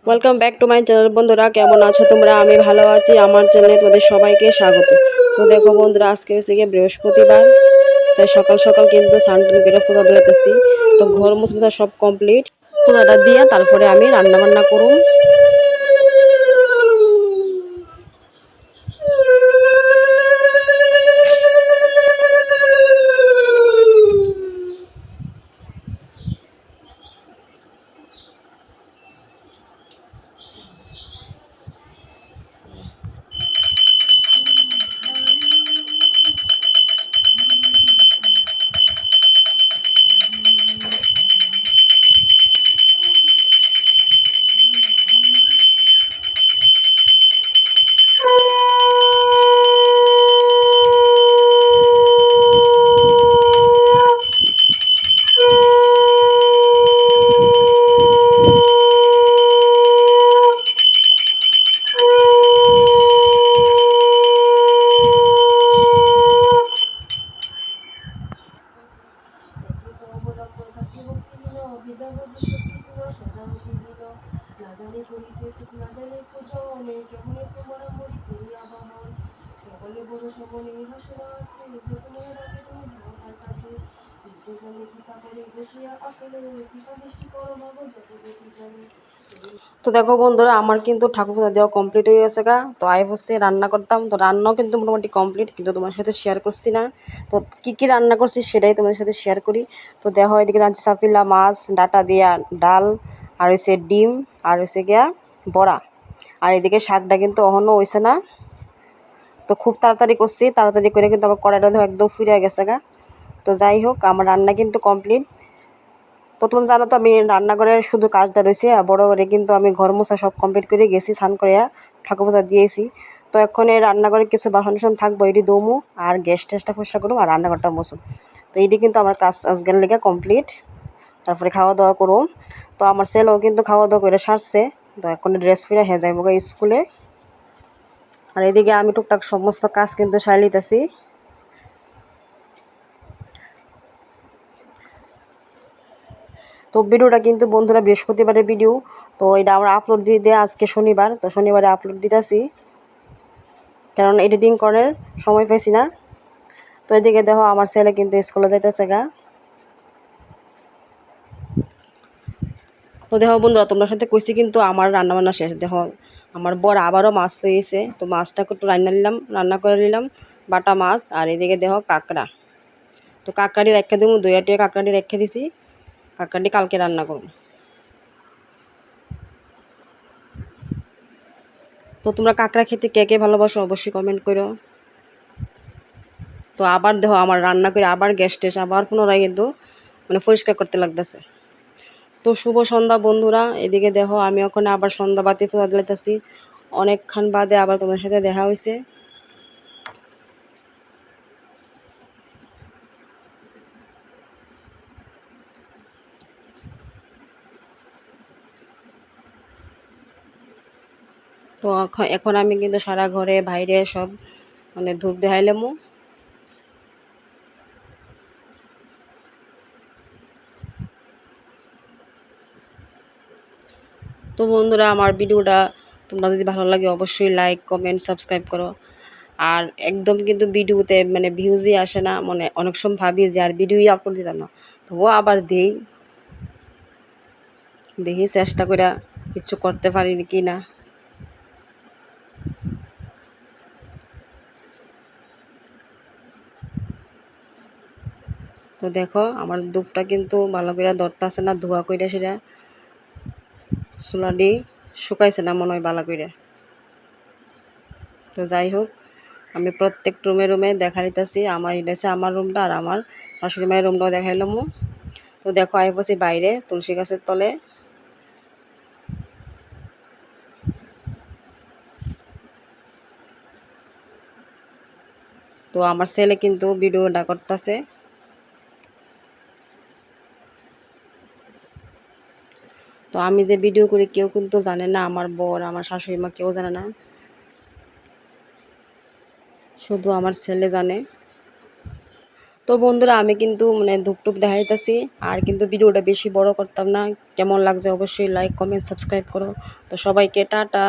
Welcome back to my channel. বন্ধুরা কেমন আছো তোমরা? আমি ভালো আছি। আমার চ্যানেলে তোমাদের সবাইকে স্বাগত। তো দেখো বন্ধুরা, আজকে হচ্ছে গিয়ে বৃহস্পতিবার, তাই সকাল সকাল কিন্তু সানটান করে ফোঁতা দিতেছি। তো ঘর মুছমুছা সব কমপ্লিট, ফোঁতাটা দিয়ে তারপরে আমি রান্না বান্না করুম। তো দেখো বন্ধুরা, আমার কিন্তু ঠাকুর পূজা দেওয়া কমপ্লিট হয়ে গেছে গা। তো আই হচ্ছে রান্না করতাম, তো রান্নাও কিন্তু মোটামুটি কমপ্লিট, কিন্তু তোমার সাথে শেয়ার করছি না। তো কী কী রান্না করছি সেটাই তোমাদের সাথে শেয়ার করি। তো দেখো, এদিকে রাঁধছি সাপিলা মাছ, ডাটা দিয়া ডাল, আর হচ্ছে ডিম, আর হচ্ছে গিয়া বড়া। আর এদিকে শাকটা কিন্তু অহনও হয়েছে না। তো খুব তাড়াতাড়ি করছি, তাড়াতাড়ি করে কিন্তু আমার কড়াইটা একদম ফুরিয়ে গেছে গা। তো যাই হোক, আমার রান্না কিন্তু কমপ্লিট। তো তুমি জানো তো, আমি রান্নাঘরের শুধু কাজটা রয়েছে, আর বড় করে কিন্তু আমি ঘর মোছা সব কমপ্লিট করে গেছি, স্নান করে ঠাকুর পূজা দিয়েছি। তো এখন এই রান্নাঘরে কিছু বাসন থাকবো, এটি দমু আর গ্যাস ট্যাসটা পরিষ্কার করবো আর রান্নাঘরটা মুছুম। তো এটি কিন্তু আমার কাজ আজকের লেগে কমপ্লিট। তারপরে খাওয়া দাওয়া করুম। তো আমার ছেলেও কিন্তু খাওয়া দাওয়া করে সারছে। তো এখন ড্রেস ফিরে হয়ে যাইব স্কুলে। আর এদিকে আমি টুকটাক সমস্ত কাজ কিন্তু সারি লিতেছি। তো ভিডিওটা কিন্তু বন্ধুরা বৃহস্পতিবারের ভিডিও। তো এটা আমরা আপলোড দিয়ে দেয় আজকে শনিবার, তো শনিবারে আপলোড দিতেছি, কারণ এডিটিং করার সময় পাইছি না। তো এদিকে দেখো, আমার ছেলে কিন্তু স্কুলে যাইতেছে গা। তো দেখো বন্ধুরা, তোমার সাথে কইছি কিন্তু আমার রান্নাবান্না শেষ। দেখো, আমার বর আবারও মাছ লইছে, তো মাছটাকে একটু রান্না করে নিলাম, বাটা মাছ। আর এদিকে দেখো কাঁকড়া। তো কাঁকড়াটি রেখে দিব, 2 কাঁকড়াটি রেখে দিছি, কাঁকড়াটি কালকে রান্না করব। তো তোমরা কাঁকড়া খেতে কে কে ভালোবাসো অবশ্যই কমেন্ট করো। তো আবার দেখো, আমার রান্না করে আবার গ্যাস টেস আবার পুনরায় কিন্তু পরিষ্কার করতে লাগতেছে। তো শুভ সন্ধ্যা বন্ধুরা। এদিকে দেখো, আমি ওখানে আবার সন্ধ্যা বাতি ফুটা দিতেছি, অনেকক্ষণ বাদে আবার তোমার সাথে দেখা হয়েছে। তো এখন আমি কিন্তু সারা ঘরে বাইরে সব ধূপ দেখাইলামও। তো বন্ধুরা, আমার ভিডিওটা তোমরা যদি ভালো লাগে অবশ্যই লাইক কমেন্ট সাবস্ক্রাইব করো। আর একদম কিন্তু ভিডিওতে ভিউজই আসে না, অনেক সময় ভাবি যে আর ভিডিওই আপলোড দিতাম না, তবুও আবার দেখি চেষ্টা করে কিছু করতে পারি কি না। তো দেখো, আমার ধূপটা কিন্তু ভালো করে ধরতেছে না, ধোয়া কইরা সেটা চুলা দিয়ে শুকাইছে না মনে হয় ভালো করে। তো যাই হোক, আমি প্রত্যেক রুমে রুমে দেখা নিতেছি। আমার এটা আমার রুমটা, আর আমার শাশুড়ি মায়ের রুমটাও দেখাইলাম। তো দেখো, আই বসি বাইরে তুলসী গাছের তলে। তো আমার ছেলে কিন্তু ভিডিওটা করতেছে। তো আমি যে ভিডিও করি কেউ কিন্তু জানে না, আমার বর আমার শাশুড়ি মা কেউ জানে না, শুধু আমার ছেলে জানে। তো বন্ধুরা আমি কিন্তু মানে ধূপটুপ দেখাইতেছি আর কিন্তু ভিডিওটা বেশি বড় করতাম না। কেমন লাগছে অবশ্যই লাইক কমেন্ট সাবস্ক্রাইব করো। তো সবাইকে টাটা।